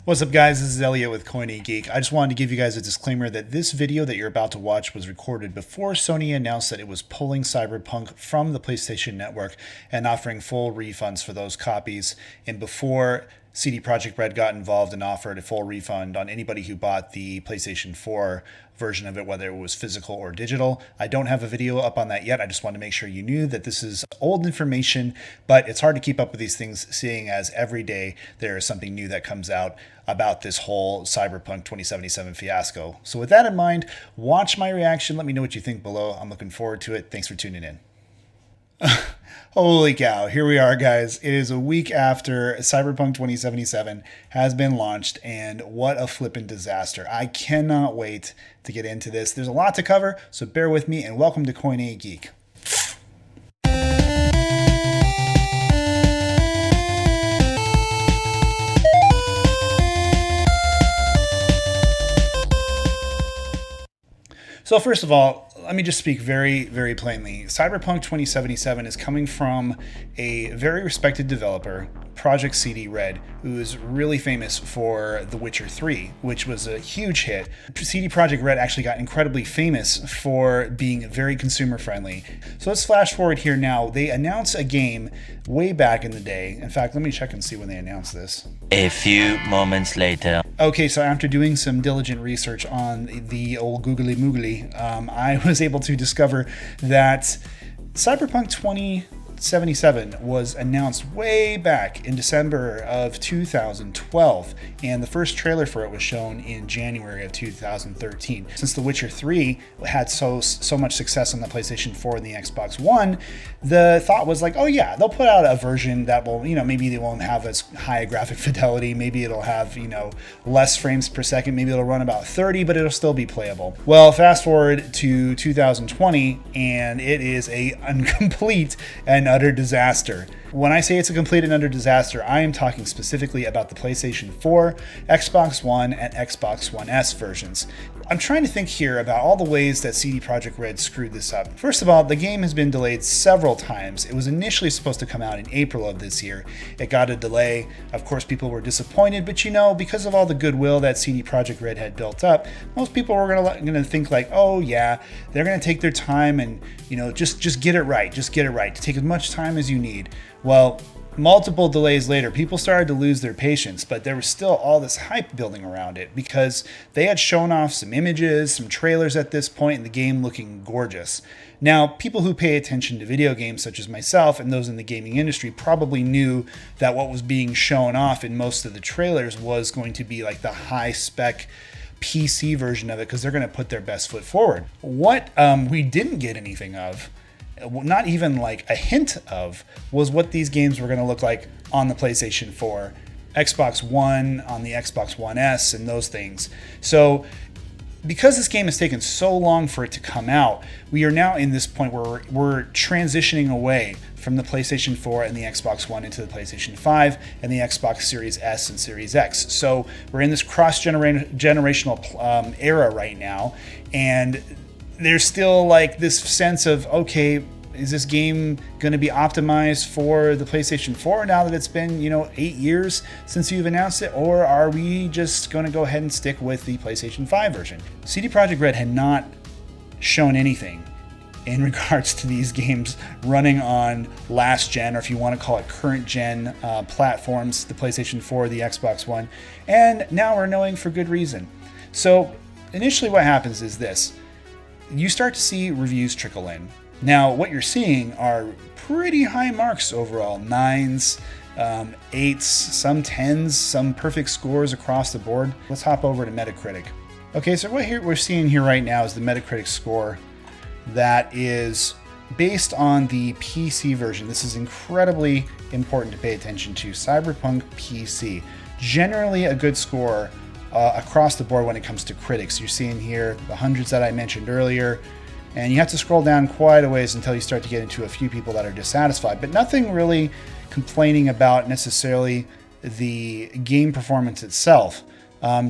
What's up, guys? This is Elliot with Coin A Geek. I just wanted to give you guys a disclaimer that this video that you're about to watch was recorded before Sony announced that it was pulling Cyberpunk from the PlayStation Network and offering full refunds for those copies, and before CD Projekt Red got involved and offered a full refund on anybody who bought the PlayStation 4 version of it, whether it was physical or digital. I don't have a video up on that yet. I just wanted to make sure you knew that this is old information, but it's hard to keep up with these things, seeing as every day there is something new that comes out about this whole Cyberpunk 2077 fiasco. So with that in mind, watch my reaction. Let me know what you think below. I'm looking forward to it. Thanks for tuning in. Holy cow, here we are, guys. It is a week after Cyberpunk 2077 has been launched, and what a flippin' disaster. I cannot wait to get into this. There's a lot to cover, so bear with me, and welcome to Coin A Geek. So first of all, let me just speak very, very plainly. Cyberpunk 2077 is coming from a very respected developer, Projekt Red, who is really famous for The Witcher 3, which was a huge hit. CD Projekt Red actually got incredibly famous for being very consumer friendly. So let's flash forward here now. They announced a game way back in the day. In fact, let me check and see when they announced this. A few moments later. Okay, so after doing some diligent research on the old googly moogly, I was able to discover that Cyberpunk 2077 was announced way bach in December of 2012, and the first trailer for it was shown in January of 2013. Since The Witcher 3 had so much success on the PlayStation 4 and the Xbox One, the thought was like, oh yeah, they'll put out a version that will, maybe they won't have as high a graphic fidelity, maybe it'll have, less frames per second, maybe it'll run about 30, but it'll still be playable. Well, fast forward to 2020, and it is a complete and utter disaster. When I say it's a complete and utter disaster, I am talking specifically about the PlayStation 4, Xbox One, and Xbox One S versions. I'm trying to think here about all the ways that CD Projekt Red screwed this up. First of all, the game has been delayed several times. It was initially supposed to come out in April of this year. It got a delay. Of course, people were disappointed, but because of all the goodwill that CD Projekt Red had built up, most people were going to think like, oh yeah, they're going to take their time and just get it right. Just get it right. Take as much time as you need. Well, multiple delays later, people started to lose their patience, but there was still all this hype building around it because they had shown off some images, some trailers at this point, and the game looking gorgeous. Now, people who pay attention to video games, such as myself and those in the gaming industry, probably knew that what was being shown off in most of the trailers was going to be like the high-spec PC version of it, because they're going to put their best foot forward. What we didn't get anything of, not even like a hint of, was what these games were going to look like on the PlayStation 4, Xbox One, on the Xbox One S, and those things. So because this game has taken so long for it to come out, we are now in this point where we're transitioning away from the PlayStation 4 and the Xbox One into the PlayStation 5 and the Xbox Series S and Series X. So we're in this cross-generational era right now, and there's still like this sense of, okay, is this game going to be optimized for the PlayStation 4 now that it's been, 8 years since you've announced it? Or are we just going to go ahead and stick with the PlayStation 5 version? CD Projekt Red had not shown anything in regards to these games running on last gen, or if you want to call it current gen platforms, the PlayStation 4, the Xbox One, and now we're knowing for good reason. So initially what happens is this. You start to see reviews trickle in. Now, what you're seeing are pretty high marks overall, 9s, 8s, some 10s, some perfect scores across the board. Let's hop over to Metacritic. Okay, so what we're seeing here right now is the Metacritic score that is based on the PC version. This is incredibly important to pay attention to. Cyberpunk PC, generally a good score across the board when it comes to critics. You're seeing here the hundreds that I mentioned earlier, and you have to scroll down quite a ways until you start to get into a few people that are dissatisfied, but nothing really complaining about necessarily the game performance itself,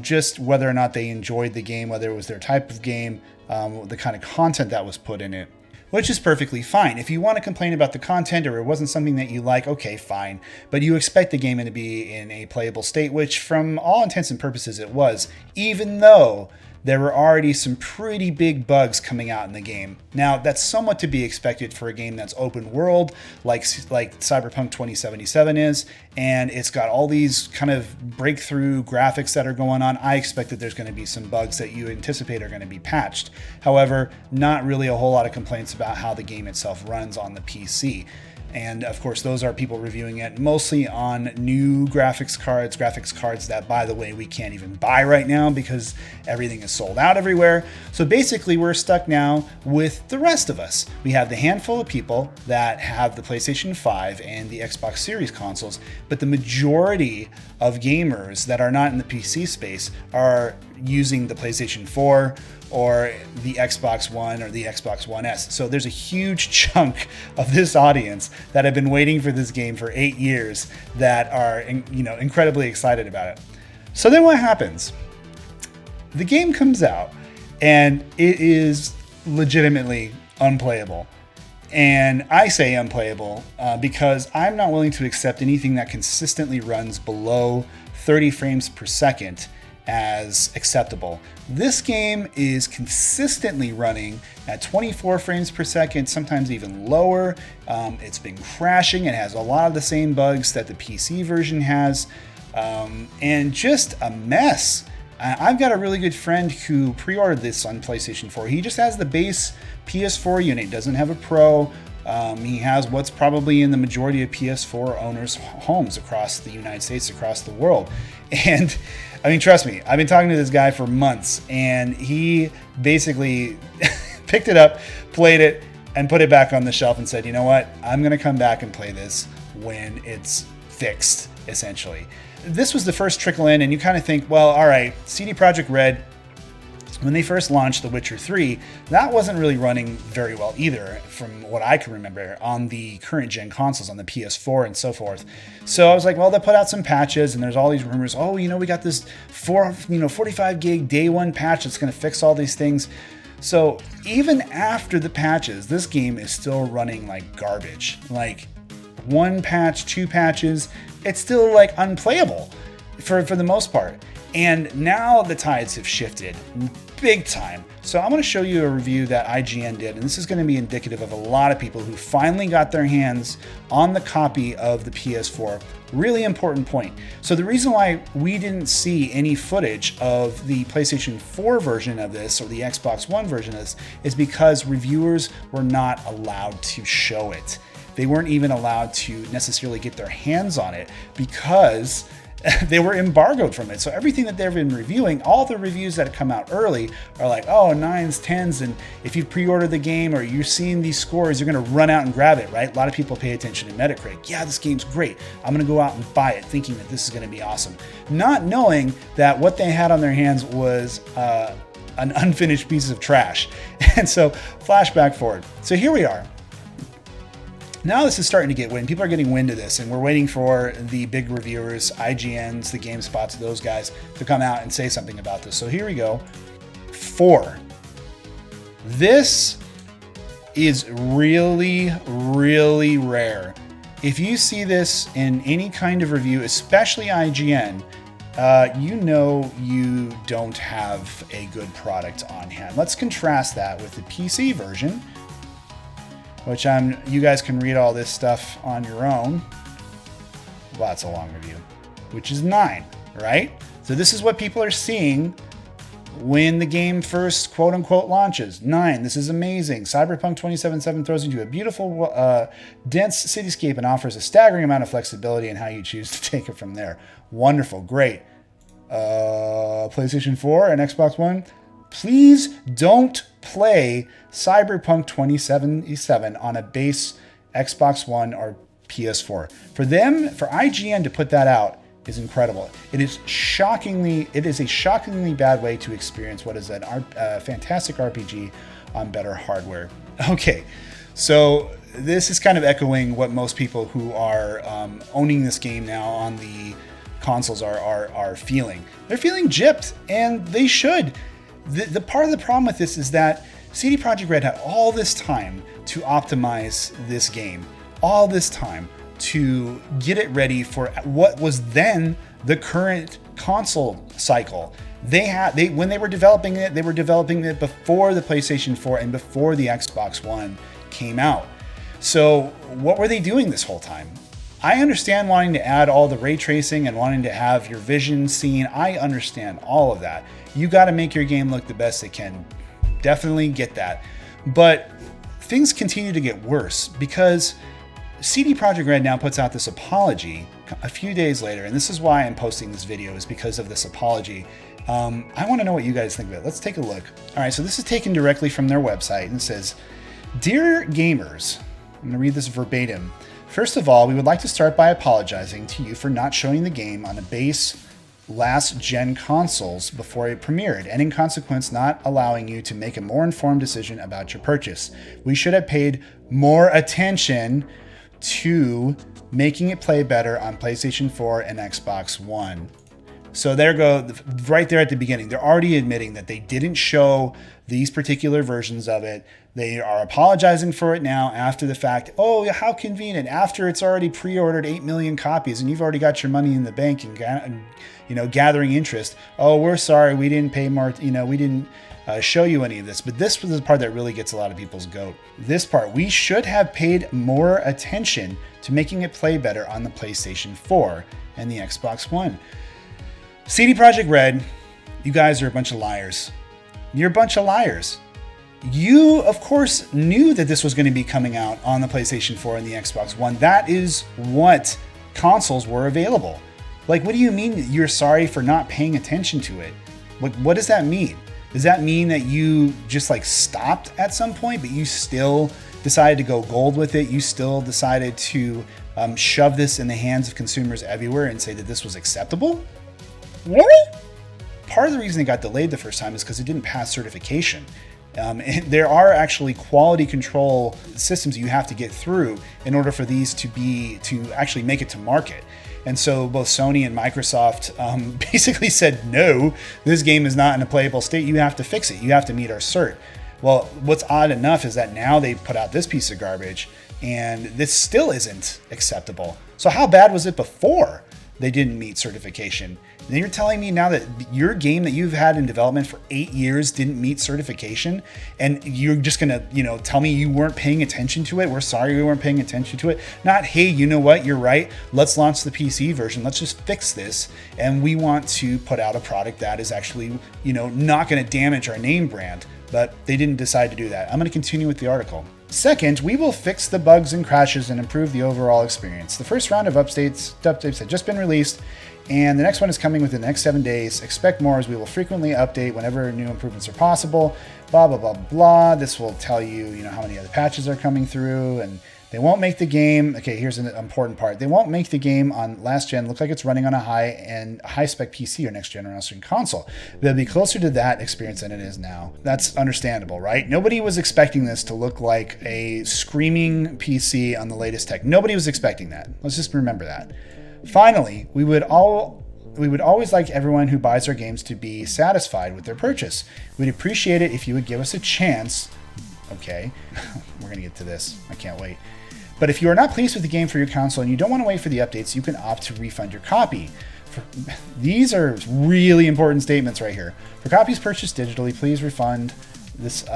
just whether or not they enjoyed the game, whether it was their type of game, the kind of content that was put in it. which is perfectly fine. If you want to complain about the content or it wasn't something that you like, okay, fine. But you expect the game to be in a playable state, which from all intents and purposes it was, even though there were already some pretty big bugs coming out in the game. Now, that's somewhat to be expected for a game that's open world, like Cyberpunk 2077 is, and it's got all these kind of breakthrough graphics that are going on. I expect that there's going to be some bugs that you anticipate are going to be patched. However, not really a whole lot of complaints about how the game itself runs on the PC. And of course, those are people reviewing it mostly on new graphics cards that, by the way, we can't even buy right now because everything is sold out everywhere. So basically, we're stuck now with the rest of us. We have the handful of people that have the PlayStation 5 and the Xbox Series consoles, but the majority of gamers that are not in the PC space are using the PlayStation 4 or the Xbox One or the Xbox One S. So there's a huge chunk of this audience that have been waiting for this game for 8 years that are, incredibly excited about it. So then what happens? The game comes out and it is legitimately unplayable. And I say unplayable because I'm not willing to accept anything that consistently runs below 30 frames per second as acceptable. This game is consistently running at 24 frames per second, sometimes even lower. It's been crashing. It has a lot of the same bugs that the PC version has, and just a mess. I've got a really good friend who pre-ordered this on PlayStation 4. He just has the base PS4 unit, doesn't have a Pro. He has what's probably in the majority of PS4 owners' homes across the United States, across the world. And I mean, trust me, I've been talking to this guy for months, and he basically picked it up, played it, and put it back on the shelf and said, you know what, I'm going to come back and play this when it's fixed, essentially. This was the first trickle in, and you kind of think, well, all right, CD Projekt Red, when they first launched The Witcher 3, that wasn't really running very well either, from what I can remember, on the current gen consoles, on the PS4 and so forth. So I was like, well, they put out some patches, and there's all these rumors, we got this 45 gig day one patch that's going to fix all these things. So even after the patches, this game is still running like garbage. Like one patch, two patches, it's still like unplayable for the most part. And now the tides have shifted big time. So I'm going to show you a review that IGN did, and this is going to be indicative of a lot of people who finally got their hands on the copy of the PS4. Really important point. So the reason why we didn't see any footage of the PlayStation 4 version of this or the Xbox One version of this is because reviewers were not allowed to show it. They weren't even allowed to necessarily get their hands on it because they were embargoed from it. So everything that they've been reviewing, all the reviews that have come out early are like, oh, 9s, 10s, and if you've pre-ordered the game or you're seeing these scores, you're going to run out and grab it, right? A lot of people pay attention to Metacritic. Yeah, this game's great. I'm going to go out and buy it thinking that this is going to be awesome. Not knowing that what they had on their hands was an unfinished piece of trash. And so flashback forward. So here we are. Now this is starting to get wind. People are getting wind of this, and we're waiting for the big reviewers, IGNs, the GameSpots, those guys, to come out and say something about this. So here we go. 4. This is really, really rare. If you see this in any kind of review, especially IGN, you don't have a good product on hand. Let's contrast that with the PC version, which you guys can read all this stuff on your own. Well, that's a long review, which is 9, right? So this is what people are seeing when the game first quote unquote launches. 9, this is amazing. Cyberpunk 2077 throws into a beautiful, dense cityscape and offers a staggering amount of flexibility in how you choose to take it from there. Wonderful, great. PlayStation 4 and Xbox One, please don't play Cyberpunk 2077 on a base Xbox One or PS4. For IGN to put that out is incredible. It is a shockingly bad way to experience what is a fantastic RPG on better hardware. Okay, so this is kind of echoing what most people who are owning this game now on the consoles are feeling. They're feeling gypped, and they should. The part of the problem with this is that CD Projekt Red had all this time to optimize this game, all this time to get it ready for what was then the current console cycle. When they were developing it before the PlayStation 4 and before the Xbox One came out. So what were they doing this whole time? I understand wanting to add all the ray tracing and wanting to have your vision seen. I understand all of that. You got to make your game look the best it can. Definitely get that. But things continue to get worse because CD Projekt Red now puts out this apology a few days later, and this is why I'm posting this video, is because of this apology. I want to know what you guys think of it. Let's take a look. All right, so this is taken directly from their website and says, "Dear gamers," I'm going to read this verbatim. "First of all, we would like to start by apologizing to you for not showing the game on a base last-gen consoles before it premiered, and in consequence not allowing you to make a more informed decision about your purchase. We should have paid more attention to making it play better on PlayStation 4 and Xbox One." So there go, right there at the beginning. They're already admitting that they didn't show these particular versions of it. They are apologizing for it now after the fact. Oh, how convenient. After it's already pre-ordered 8 million copies and you've already got your money in the bank and gathering interest. Oh, we're sorry. We didn't pay more. We didn't show you any of this. But this was the part that really gets a lot of people's goat. This part, we should have paid more attention to making it play better on the PlayStation 4 and the Xbox One. CD Projekt Red, you guys are a bunch of liars. You're a bunch of liars. You, of course, knew that this was going to be coming out on the PlayStation 4 and the Xbox One. That is what consoles were available. Like, what do you mean you're sorry for not paying attention to it? What does that mean? Does that mean that you just stopped at some point, but you still decided to go gold with it? You still decided to shove this in the hands of consumers everywhere and say that this was acceptable? Really? Part of the reason it got delayed the first time is because it didn't pass certification. There are actually quality control systems you have to get through in order for these to actually make it to market. And so both Sony and Microsoft basically said, no, this game is not in a playable state. You have to fix it. You have to meet our cert. Well, what's odd enough is that now they put out this piece of garbage and this still isn't acceptable. So how bad was it before they didn't meet certification? And then you're telling me now that your game that you've had in development for 8 years didn't meet certification, and you're just gonna, tell me you weren't paying attention to it? We're sorry we weren't paying attention to it. Not, hey, you know what? You're right. Let's launch the PC version. Let's just fix this, and we want to put out a product that is actually, not going to damage our name brand. But they didn't decide to do that. I'm going to continue with the article. Second, we will fix the bugs and crashes and improve the overall experience. The first round of updates had just been released, and the next one is coming within the next 7 days. Expect more, as we will frequently update whenever new improvements are possible. Blah, blah, blah, blah. This will tell you, how many other patches are coming through, and they won't make the game. Okay, here's an important part. They won't make the game on last gen look like it's running on a high-spec PC or next generation console. They'll be closer to that experience than it is now. That's understandable, right? Nobody was expecting this to look like a screaming PC on the latest tech. Nobody was expecting that. Let's just remember that. Finally, we would always like everyone who buys our games to be satisfied with their purchase. We'd appreciate it if you would give us a chance. Okay, we're going to get to this. I can't wait. But if you are not pleased with the game for your console and you don't want to wait for the updates, you can opt to refund your copy. These are really important statements right here. For copies purchased digitally, please refund this.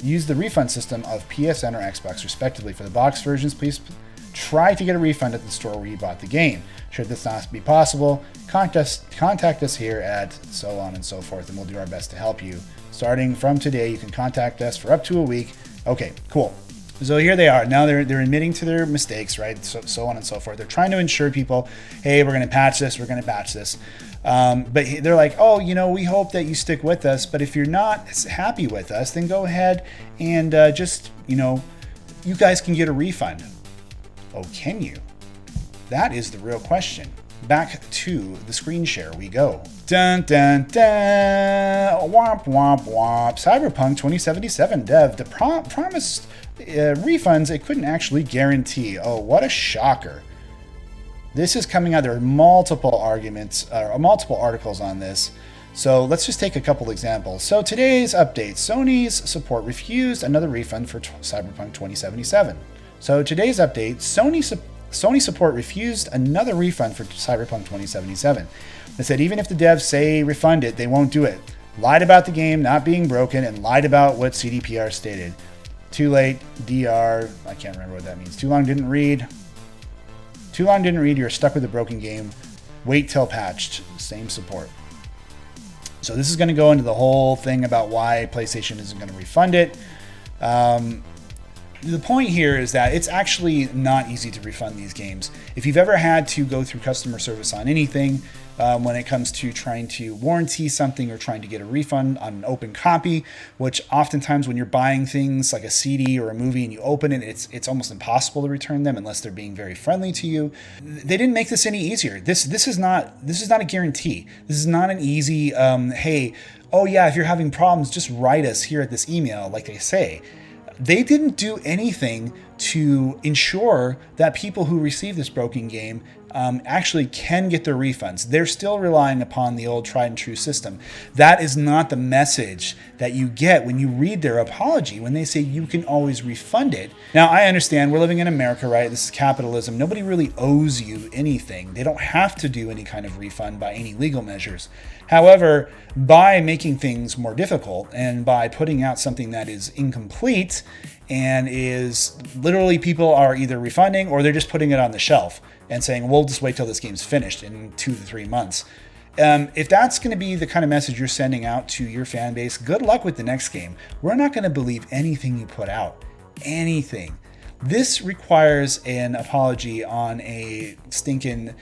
Use the refund system of PSN or Xbox, respectively. For the box versions, please try to get a refund at the store where you bought the game. Should this not be possible, contact us here at so on and so forth, and we'll do our best to help you. Starting from today, you can contact us for up to a week. Okay, cool. So here they are. Now they're admitting to their mistakes, right? So on and so forth. They're trying to ensure people, hey, we're going to patch this. We're going to patch this. But they're like, oh, we hope that you stick with us. But if you're not happy with us, then go ahead and just, you guys can get a refund. Oh, can you? That is the real question. Back to the screen share we go. Dun dun dun. Womp womp womp. Cyberpunk 2077 dev promised refunds it couldn't actually guarantee. Oh, what a shocker. This is coming out. There are multiple articles on this. So let's just take a couple examples. So today's update, Sony's support refused another refund for Cyberpunk 2077. So today's update, Sony support refused another refund for Cyberpunk 2077. They said even if the devs say refund it, they won't do it. Lied about the game not being broken and lied about what CDPR stated. Too late, DR, I can't remember what that means. Too long didn't read, you're stuck with a broken game. Wait till patched, same support. So this is going to go into the whole thing about why PlayStation isn't going to refund it. The point here is that it's actually not easy to refund these games. If you've ever had to go through customer service on anything, when it comes to trying to warranty something or trying to get a refund on an open copy, which oftentimes when you're buying things like a CD or a movie and you open it, it's almost impossible to return them unless they're being very friendly to you. They didn't make this any easier. This is not a guarantee. This is not an easy, hey, oh yeah, if you're having problems, just write us here at this email, like they say. They didn't do anything to ensure that people who receive this broken game actually can get their refunds. They're still relying upon the old tried and true system. That is not the message that you get when you read their apology, when they say you can always refund it. Now, I understand we're living in America, right? This is capitalism. Nobody really owes you anything. They don't have to do any kind of refund by any legal measures. However, by making things more difficult and by putting out something that is incomplete and is literally people are either refunding or they're just putting it on the shelf and saying, we'll just wait till this game's finished in 2 to 3 months. If that's going to be the kind of message you're sending out to your fan base, good luck with the next game. We're not going to believe anything you put out. Anything. This requires an apology on a stinking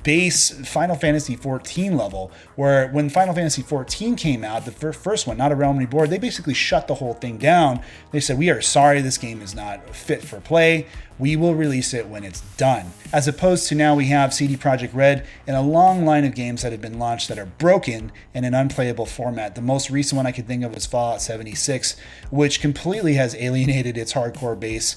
base Final Fantasy 14 level, where when Final Fantasy 14 came out, the first one, Not a Realm Reborn, they basically shut the whole thing down. They said, we are sorry this game is not fit for play. We will release it when it's done. As opposed to now we have CD Projekt Red and a long line of games that have been launched that are broken in an unplayable format. The most recent one I could think of was Fallout 76, which completely has alienated its hardcore base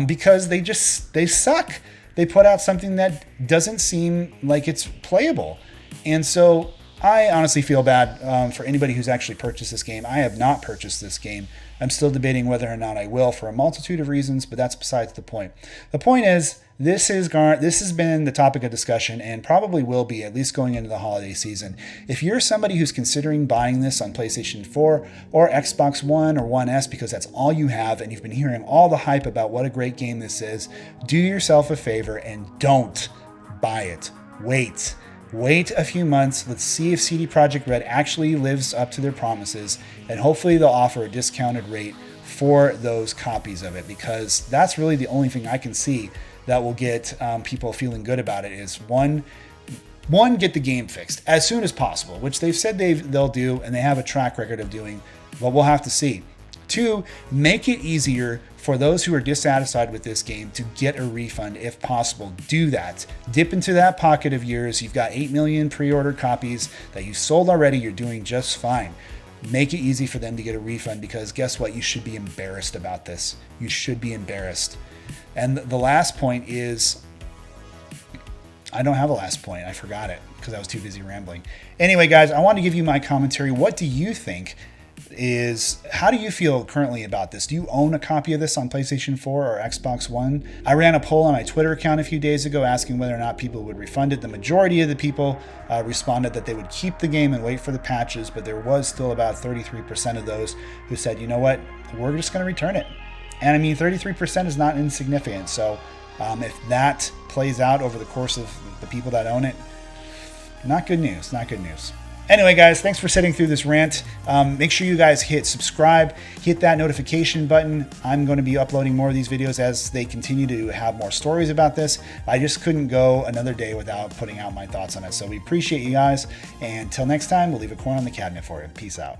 because they suck. They put out something that doesn't seem like it's playable. And so I honestly feel bad for anybody who's actually purchased this game. I have not purchased this game. I'm still debating whether or not I will for a multitude of reasons, but that's besides the point. The point is, this has been the topic of discussion and probably will be, at least going into the holiday season. If you're somebody who's considering buying this on PlayStation 4 or Xbox One or One S because that's all you have and you've been hearing all the hype about what a great game this is, do yourself a favor and don't buy it. Wait a few months. Let's see if CD Projekt Red actually lives up to their promises, and hopefully they'll offer a discounted rate for those copies of it, because that's really the only thing I can see that will get people feeling good about it is one, get the game fixed as soon as possible, which they've said they'll do, and they have a track record of doing, but we'll have to see. 2, make it easier for those who are dissatisfied with this game to get a refund if possible. Do that. Dip into that pocket of yours. You've got 8 million pre-ordered copies that you sold already. You're doing just fine. Make it easy for them to get a refund, because guess what? You should be embarrassed about this. You should be embarrassed. And the last point is, I don't have a last point. I forgot it because I was too busy rambling. Anyway, guys, I want to give you my commentary. What do you think? How do you feel currently about this? Do you own a copy of this on PlayStation 4 or Xbox One? I ran a poll on my Twitter account a few days ago asking whether or not people would refund it. The majority of the people responded that they would keep the game and wait for the patches, but there was still about 33% of those who said, you know what, we're just going to return it. And I mean, 33% is not insignificant. So if that plays out over the course of the people that own it, not good news. Anyway, guys, thanks for sitting through this rant. Make sure you guys hit subscribe, hit that notification button. I'm going to be uploading more of these videos as they continue to have more stories about this. I just couldn't go another day without putting out my thoughts on it. So we appreciate you guys. And until next time, we'll leave a coin on the cabinet for you. Peace out.